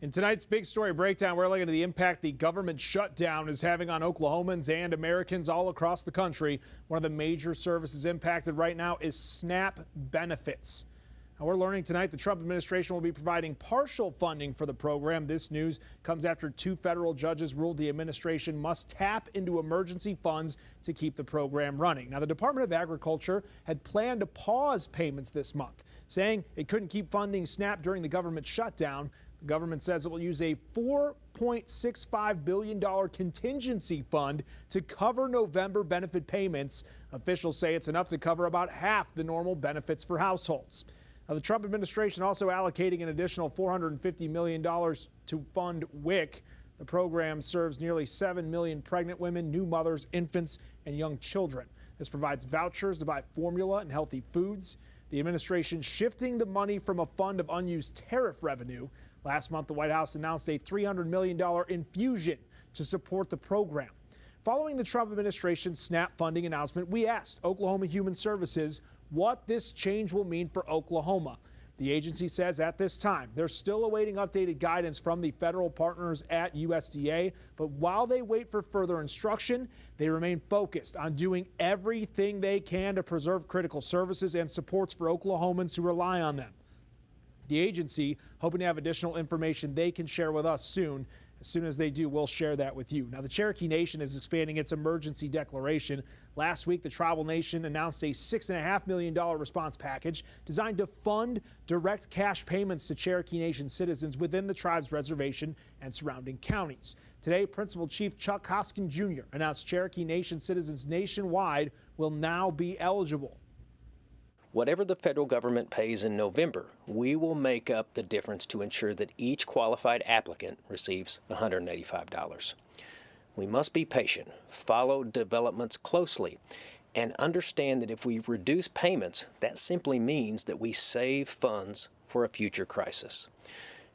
In tonight's big story breakdown, we're looking at the impact the government shutdown is having on Oklahomans and Americans all across the country. One of the major services impacted right now is SNAP benefits. Now, we're learning tonight the Trump administration will be providing partial funding for the program. This news comes after two federal judges ruled the administration must tap into emergency funds to keep the program running. Now, the Department of Agriculture had planned to pause payments this month, saying it couldn't keep funding SNAP during the government shutdown. The government says it will use a $4.65 billion contingency fund to cover November benefit payments. Officials say it's enough to cover about half the normal benefits for households. Now, the Trump administration also allocating an additional $450 million to fund WIC. The program serves nearly 7 million pregnant women, new mothers, infants, and young children. This provides vouchers to buy formula and healthy foods. The administration shifting the money from a fund of unused tariff revenue. Last month, the White House announced a $300 million infusion to support the program. Following the Trump administration's SNAP funding announcement, we asked Oklahoma Human Services what this change will mean for Oklahoma. The agency says at this time, they're still awaiting updated guidance from the federal partners at USDA. But while they wait for further instruction, they remain focused on doing everything they can to preserve critical services and supports for Oklahomans who rely on them. The agency hoping to have additional information they can share with us soon. As soon as they do, we'll share that with you. Now, the Cherokee Nation is expanding its emergency declaration. Last week, the tribal nation announced a $6.5 million response package designed to fund direct cash payments to Cherokee Nation citizens within the tribe's reservation and surrounding counties. Today, Principal Chief Chuck Hoskin Jr. announced Cherokee Nation citizens nationwide will now be eligible. Whatever the federal government pays in November, we will make up the difference to ensure that each qualified applicant receives $185. We must be patient, follow developments closely, and understand that if we reduce payments, that simply means that we save funds for a future crisis.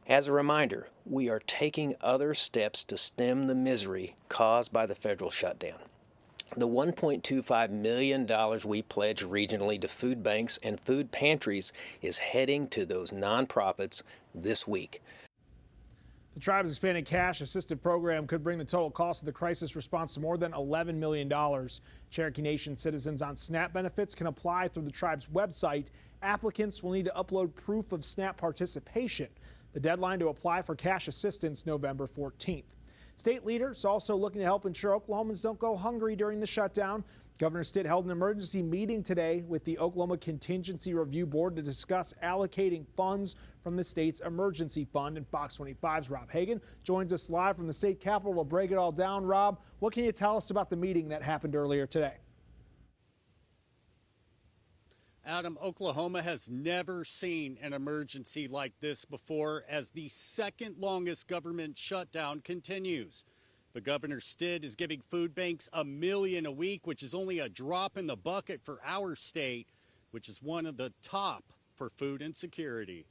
As a reminder, we are taking other steps to stem the misery caused by the federal shutdown. The $1.25 million we pledge regionally to food banks and food pantries is heading to those nonprofits this week. The tribe's expanded cash-assisted program could bring the total cost of the crisis response to more than $11 million. Cherokee Nation citizens on SNAP benefits can apply through the tribe's website. Applicants will need to upload proof of SNAP participation. The deadline to apply for cash assistance, November 14th. State leaders also looking to help ensure Oklahomans don't go hungry during the shutdown. Governor Stitt held an emergency meeting today with the Oklahoma Contingency Review Board to discuss allocating funds from the state's emergency fund. And Fox 25's Rob Hagan joins us live from the state capitol to break it all down. Rob, what can you tell us about the meeting that happened earlier today? Adam, Oklahoma has never seen an emergency like this before as the second longest government shutdown continues. But Governor Stitt is giving food banks $1 million a week, which is only a drop in the bucket for our state, which is one of the top for food insecurity.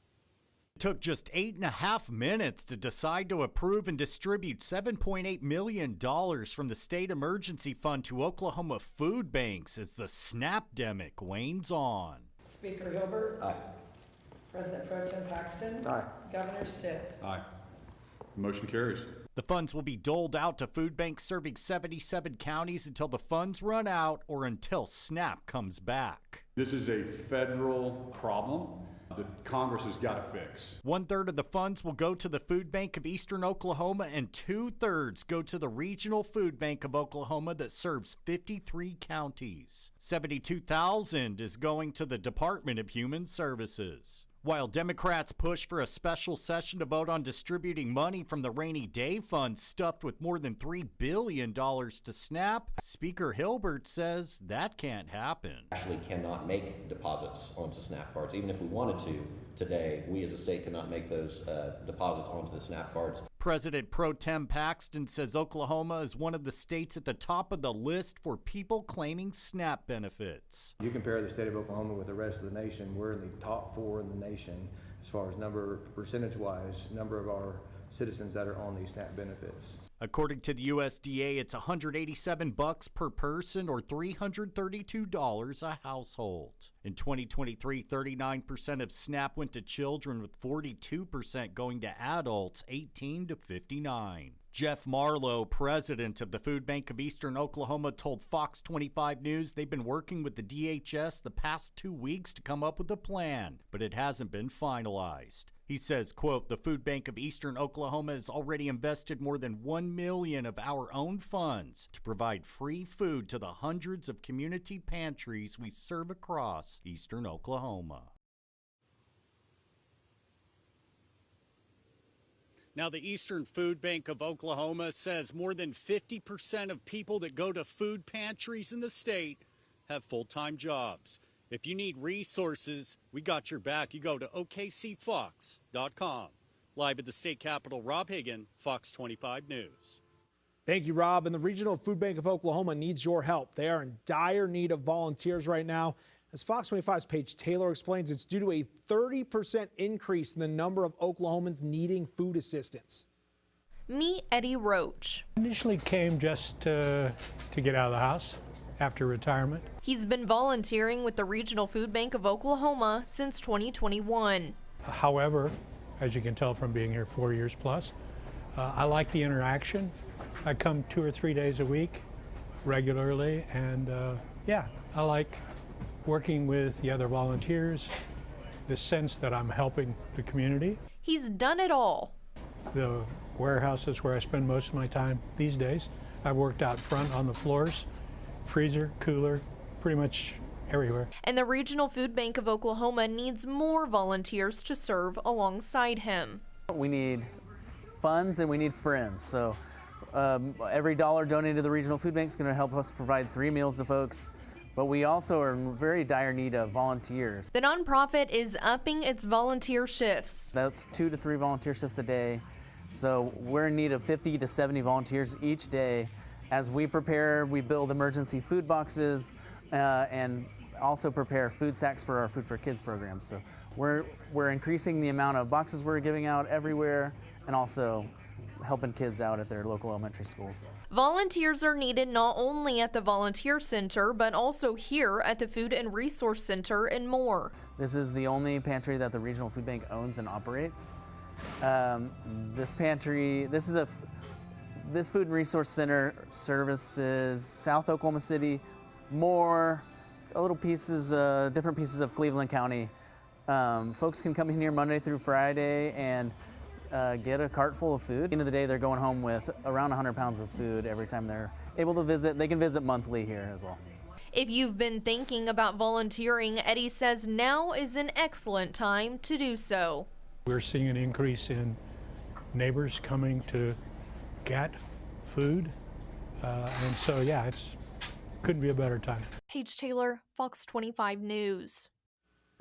It took just 8.5 minutes to decide to approve and distribute $7.8 million from the state emergency fund to Oklahoma food banks as the SNAP-demic wanes on. Speaker Hilbert. Aye. President Pro Tem Paxton. Aye. Governor Stitt. Aye. Motion carries. The funds will be doled out to food banks serving 77 counties until the funds run out or until SNAP comes back. This is a federal problem that Congress has got to fix. 1/3 of the funds will go to the Food Bank of Eastern Oklahoma and 2/3 go to the Regional Food Bank of Oklahoma that serves 53 counties. $72,000 is going to the Department of Human Services. While Democrats push for a special session to vote on distributing money from the rainy day fund stuffed with more than $3 billion to SNAP, Speaker Hilbert says that can't happen. Actually cannot make deposits onto SNAP cards. Even if we wanted to today, we as a state cannot make those deposits onto the SNAP cards. President Pro Tem Paxton says Oklahoma is one of the states at the top of the list for people claiming SNAP benefits. You compare the state of Oklahoma with the rest of the nation, we're in the top 4 in the nation as far as percentage-wise, number of our citizens that are on these SNAP benefits. According to the USDA, it's $187 per person or $332 a household. In 2023, 39% of SNAP went to children, with 42% going to adults 18 to 59. Jeff Marlowe, president of the Food Bank of Eastern Oklahoma, told Fox 25 News they've been working with the DHS the past 2 weeks to come up with a plan, but it hasn't been finalized. He says, quote, "The Food Bank of Eastern Oklahoma has already invested more than $1 million of our own funds to provide free food to the hundreds of community pantries we serve across Eastern Oklahoma." Now, the Eastern Food Bank of Oklahoma says more than 50% of people that go to food pantries in the state have full-time jobs. If you need resources, we got your back. You go to OKCFox.com. Live at the state capitol, Rob Higgin, Fox 25 News. Thank you, Rob. And the Regional Food Bank of Oklahoma needs your help. They are in dire need of volunteers right now. As Fox 25's Paige Taylor explains, it's due to a 30% increase in the number of Oklahomans needing food assistance. Meet Eddie Roach. Initially came just to get out of the house after retirement. He's been volunteering with the Regional Food Bank of Oklahoma since 2021. However, as you can tell from being here 4 years plus, I like the interaction. I come 2 or 3 days a week regularly, and yeah, I like working with the other volunteers, the sense that I'm helping the community. He's done it all. The warehouse is where I spend most of my time these days. I've worked out front on the floors, freezer, cooler, pretty much everywhere. And the Regional Food Bank of Oklahoma needs more volunteers to serve alongside him. We need funds and we need friends. So every dollar donated to the Regional Food Bank is going to help us provide 3 meals to folks. But we also are in very dire need of volunteers. The nonprofit is upping its volunteer shifts. That's 2 to 3 volunteer shifts a day. So we're in need of 50 to 70 volunteers each day. As we prepare, we build emergency food boxes and also prepare food sacks for our Food for Kids program. So we're increasing the amount of boxes we're giving out everywhere, and also helping kids out at their local elementary schools. Volunteers are needed not only at the Volunteer Center, but also here at the Food and Resource Center and more. This is the only pantry that the Regional Food Bank owns and operates. This Food and Resource Center services South Oklahoma City, Moore, different pieces of Cleveland County. Folks can come in here Monday through Friday and get a cart full of food. At the end of the day, they're going home with around 100 pounds of food every time they're able to visit. They can visit monthly here as well. If you've been thinking about volunteering, Eddie says now is an excellent time to do so. We're seeing an increase in neighbors coming to get food, and so yeah, couldn't be a better time. Paige Taylor, Fox 25 News.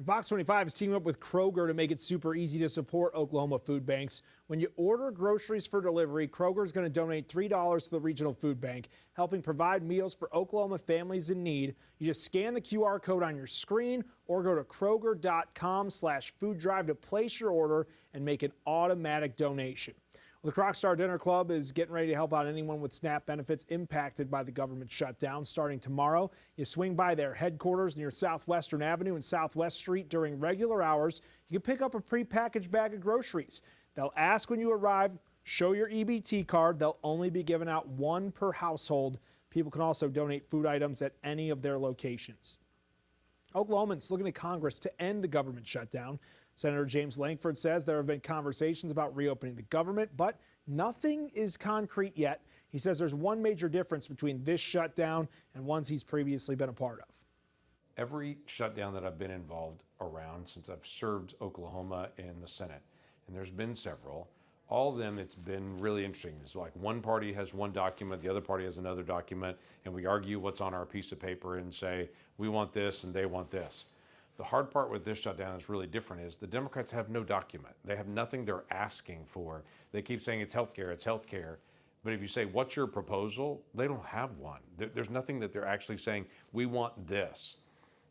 Fox 25 is teaming up with Kroger to make it super easy to support Oklahoma food banks. When you order groceries for delivery, Kroger is going to donate $3 to the Regional Food Bank, helping provide meals for Oklahoma families in need. You just scan the QR code on your screen or go to Kroger.com/food drive to place your order and make an automatic donation. Well, the Crockstar Dinner Club is getting ready to help out anyone with SNAP benefits impacted by the government shutdown. Starting tomorrow, you swing by their headquarters near Southwestern Avenue and Southwest Street during regular hours. You can pick up a prepackaged bag of groceries. They'll ask when you arrive, show your EBT card. They'll only be giving out 1 per household. People can also donate food items at any of their locations. Oklahomans looking to Congress to end the government shutdown. Senator James Lankford says there have been conversations about reopening the government, but nothing is concrete yet. He says there's one major difference between this shutdown and ones he's previously been a part of. Every shutdown that I've been involved around since I've served Oklahoma in the Senate, and there's been several, all of them, it's been really interesting. It's like one party has one document, the other party has another document, and we argue what's on our piece of paper and say, we want this and they want this. The hard part with this shutdown is really different is the Democrats have no document. They have nothing they're asking for. They keep saying it's healthcare, it's healthcare. But if you say, what's your proposal? They don't have one. There's nothing that they're actually saying, we want this.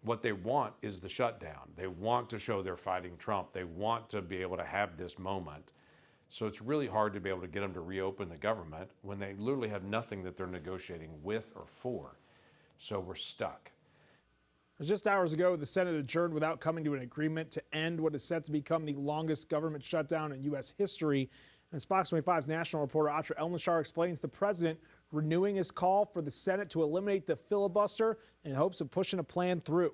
What they want is the shutdown. They want to show they're fighting Trump. They want to be able to have this moment. So it's really hard to be able to get them to reopen the government when they literally have nothing that they're negotiating with or for. So we're stuck. Just hours ago, the Senate adjourned without coming to an agreement to end what is set to become the longest government shutdown in U.S. history. As Fox 25's national reporter Atra Elnashar explains, the president renewing his call for the Senate to eliminate the filibuster in hopes of pushing a plan through.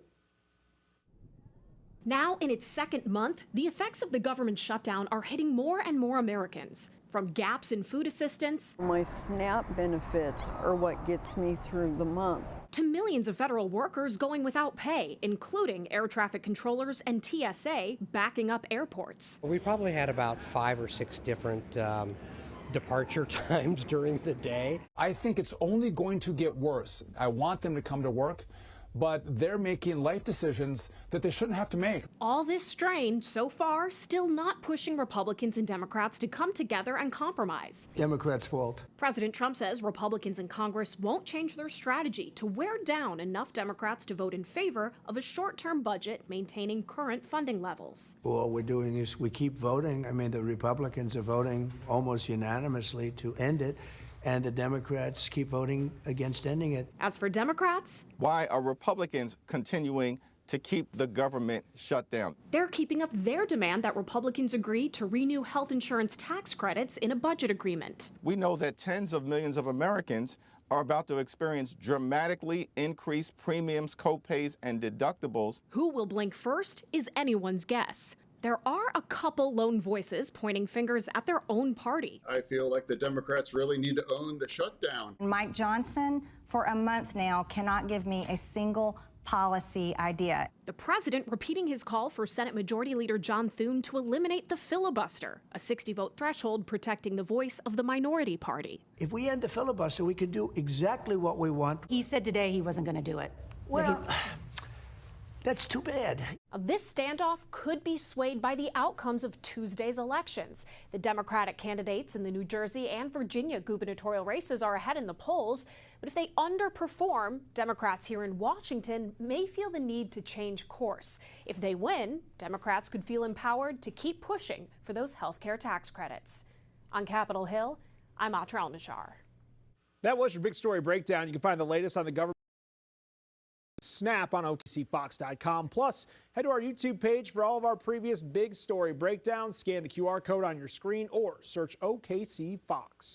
Now, in its second month, the effects of the government shutdown are hitting more and more Americans. From gaps in food assistance, my SNAP benefits are what gets me through the month, to millions of federal workers going without pay, including air traffic controllers and TSA backing up airports. We probably had about 5 or 6 different departure times during the day. I think it's only going to get worse. I want them to come to work, but they're making life decisions that they shouldn't have to make. All this strain, so far, still not pushing Republicans and Democrats to come together and compromise. Democrats' fault. President Trump says Republicans in Congress won't change their strategy to wear down enough Democrats to vote in favor of a short-term budget maintaining current funding levels. All we're doing is we keep voting. I mean, the Republicans are voting almost unanimously to end it, and the Democrats keep voting against ending it. As for Democrats, why are Republicans continuing to keep the government shut down? They're keeping up their demand that Republicans agree to renew health insurance tax credits in a budget agreement. We know that tens of millions of Americans are about to experience dramatically increased premiums, copays, and deductibles. Who will blink first is anyone's guess. There are a couple lone voices pointing fingers at their own party. I feel like the Democrats really need to own the shutdown. Mike Johnson, for a month now, cannot give me a single policy idea. The president repeating his call for Senate Majority Leader John Thune to eliminate the filibuster, a 60-vote threshold protecting the voice of the minority party. If we end the filibuster, we can do exactly what we want. He said today he wasn't going to do it. Well, that's too bad. This standoff could be swayed by the outcomes of Tuesday's elections. The Democratic candidates in the New Jersey and Virginia gubernatorial races are ahead in the polls, but if they underperform, Democrats here in Washington may feel the need to change course. If they win, Democrats could feel empowered to keep pushing for those health care tax credits. On Capitol Hill, I'm Atra Elnashar. That was your big story breakdown. You can find the latest on the government snap on OKCFox.com. Plus, head to our YouTube page for all of our previous big story breakdowns. Scan the QR code on your screen or search OKC Fox.